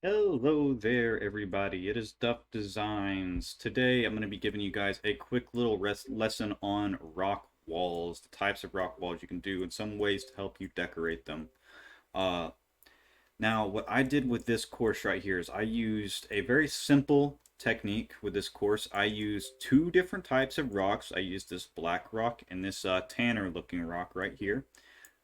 Hello there, everybody. It is Duff Designs. Today, I'm going to be giving you guys a quick little lesson on rock walls, the types of rock walls you can do, and some ways to help you decorate them. Uh, Now, what I did with this course right here is I used a very simple technique with this course. I used two different types of rocks. I used this black rock and this tanner looking rock right here,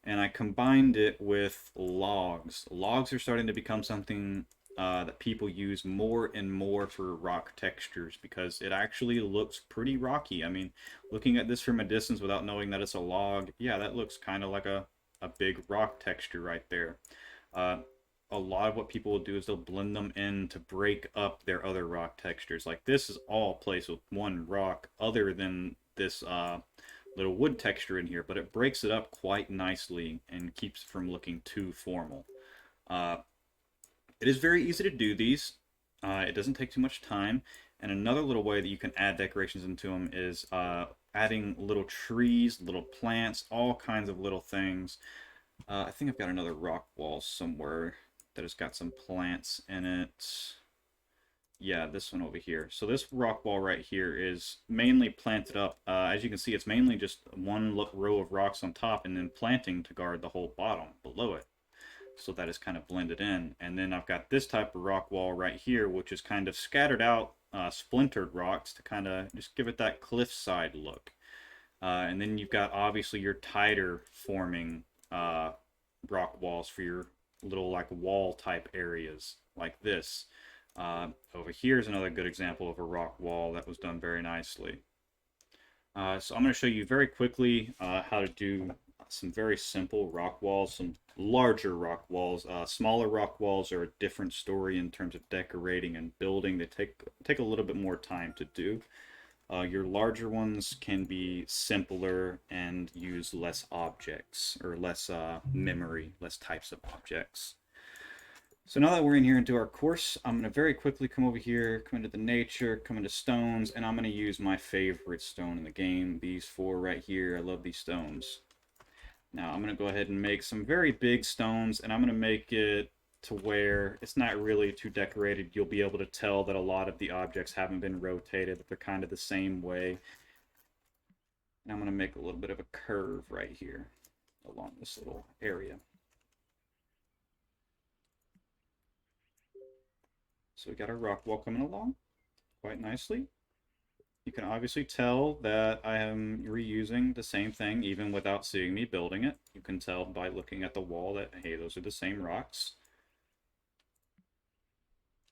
and I combined it with logs. Logs are starting to become something that people use more and more for rock textures because it actually looks pretty rocky. I mean, looking at this from a distance without knowing that it's a log, yeah, that looks kind of like a big rock texture right there. Uh, a lot of what people will do is they'll blend them in to break up their other rock textures. Like this is all placed with one rock other than this little wood texture in here, but it breaks it up quite nicely and keeps it from looking too formal. Uh, it is very easy to do these. It doesn't take too much time. And another little way that you can add decorations into them is adding little trees, little plants, all kinds of little things. I think I've got another rock wall somewhere that has got some plants in it. Yeah, this one over here. So this rock wall right here is mainly planted up. As you can see, it's mainly just one row of rocks on top and then planting to guard the whole bottom below it. So that is kind of blended in. And then I've got this type of rock wall right here, which is kind of scattered out, splintered rocks to kind of just give it that cliffside look. And then you've got obviously your tighter forming rock walls for your little like wall type areas like this. Over here is another good example of a rock wall that was done very nicely. So I'm going to show you very quickly how to do some very simple rock walls, some larger rock walls. Smaller rock walls are a different story in terms of decorating and building. They take a little bit more time to do. Your larger ones can be simpler and use less objects or less memory, less types of objects. So now that we're in here into our course, I'm going to very quickly come over here, come into the nature, come into stones, and I'm going to use my favorite stone in the game, these four right here. I love these stones. Now I'm going to go ahead and make some very big stones, and I'm going to make it to where it's not really too decorated. You'll be able to tell that a lot of the objects haven't been rotated, that they're kind of the same way. And I'm going to make a little bit of a curve right here along this little area. So we got our rock wall coming along quite nicely. You can obviously tell that I am reusing the same thing even without seeing me building it. You can tell by looking at the wall that, hey, those are the same rocks.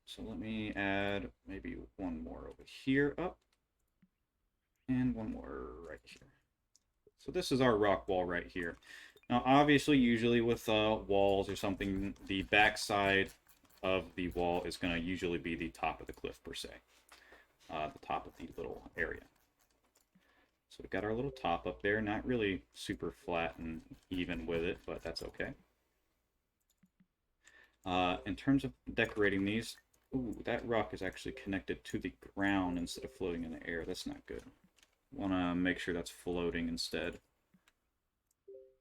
So let me add maybe one more over here up and one more right here. So this is our rock wall right here. Now obviously usually with walls or something, the back side of the wall is going to usually be the top of the cliff per se. The top of the little area. So we got our little top up there, not really super flat and even with it, but that's okay. In terms of decorating these, ooh, that rock is actually connected to the ground instead of floating in the air. That's not good. Want to make sure that's floating instead.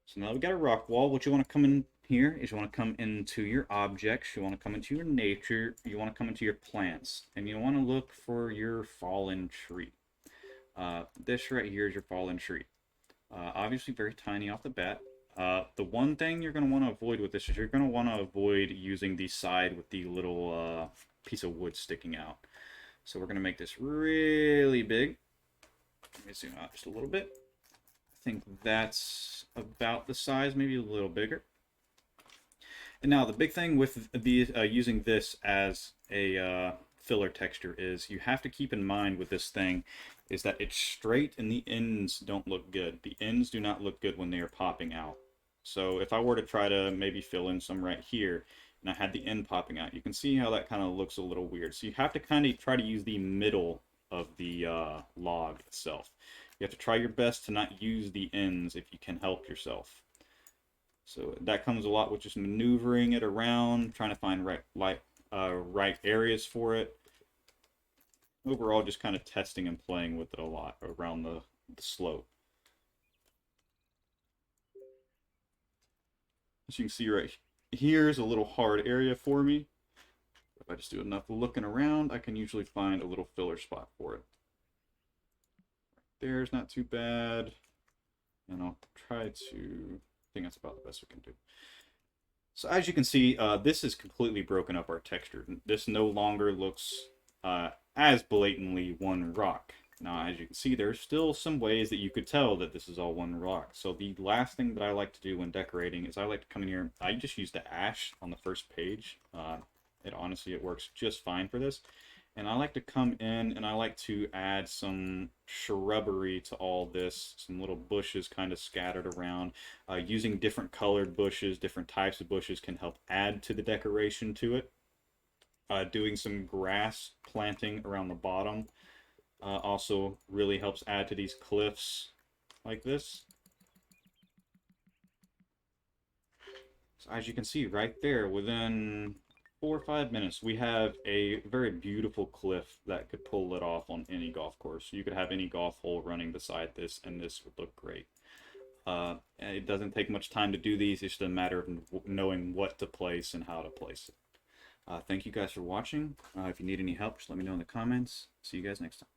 So now we got a rock wall. What you want to come in here is you want to come into your objects, you want to come into your nature, you want to come into your plants, and you want to look for your fallen tree. This right here is your fallen tree. Obviously very tiny off the bat. The one thing you're going to want to avoid with this is you're going to want to avoid using the side with the little piece of wood sticking out. So we're going to make this really big. Let me zoom out just a little bit. I think that's about the size, maybe a little bigger. And now the big thing with using this as a filler texture is you have to keep in mind with this thing is that it's straight and the ends don't look good. The ends do not look good when they are popping out. So if I were to try to maybe fill in some right here and I had the end popping out, you can see how that kind of looks a little weird. So you have to kind of try to use the middle of the log itself. You have to try your best to not use the ends if you can help yourself. So that comes a lot with just maneuvering it around, trying to find right areas for it. Overall, just kind of testing and playing with it a lot around the slope. As you can see right here is a little hard area for me. If I just do enough looking around, I can usually find a little filler spot for it. There's not too bad. And I'll try to, I think that's about the best we can do. So as you can see, this is completely broken up our texture. This no longer looks as blatantly one rock. Now, as you can see, there's still some ways that you could tell that this is all one rock. So the last thing that I like to do when decorating is I like to come in here. I just use the ash on the first page. It works just fine for this. And I like to come in and I like to add some shrubbery to all this, some little bushes kind of scattered around. Using different colored bushes, different types of bushes can help add to the decoration to it. Doing some grass planting around the bottom also really helps add to these cliffs like this. So as you can see right there, within 4 or 5 minutes, we have a very beautiful cliff that could pull it off on any golf course. You could have any golf hole running beside this, and this would look great. It doesn't take much time to do these. It's just a matter of knowing what to place and how to place it. Thank you guys for watching. If you need any help, just let me know in the comments. See you guys next time.